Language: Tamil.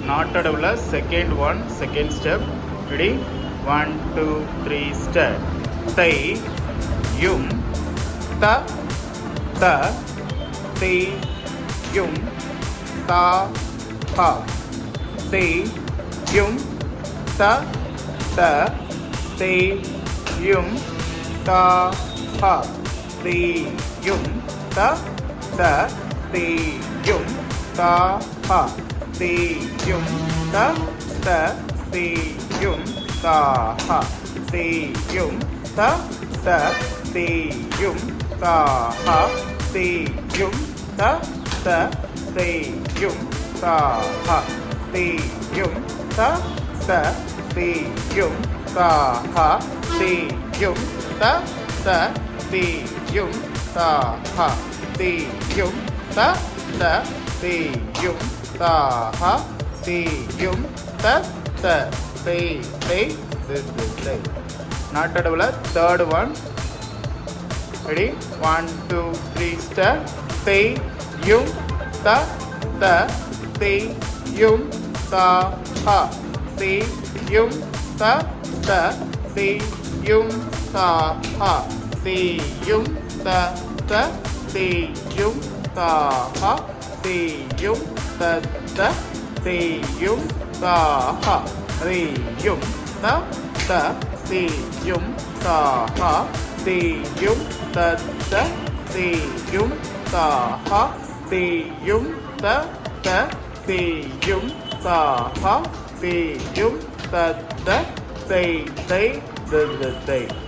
knotted உள்ள second step. Ready? 1 2 3 step. தை யும் த த தை யும் தா ஹ தை யும் த த தை யும் தா ஹ தை யும் த த தை யும் தா ஹ தை யும் த த தை யும் தா ஹ தை யும் த த தை யும் தா ஹ தை யும் த த தை யும் தா ஹ தை யும் த த தை யும் தா ஹ தை யும் த த தை யும் தா ஹ தை யும் த த தை யும் தா ஹ தை யும் த த தை தை தை. knotted உள்ள third one. Ready? 1 2 3 step. தை யும் த த தை யும் தா ஹ தை யும் த த தை யும் தா ஹ தை யும் த த தை யும் தா ஹ தை யும் த த தை யும் தா ஹ தை யும் த த தை யும் தா ஹ தை யும் த த தை யும் தா ஹ தை யும் த த தை யும் தா ஹ தை யும் த த தை தை தை.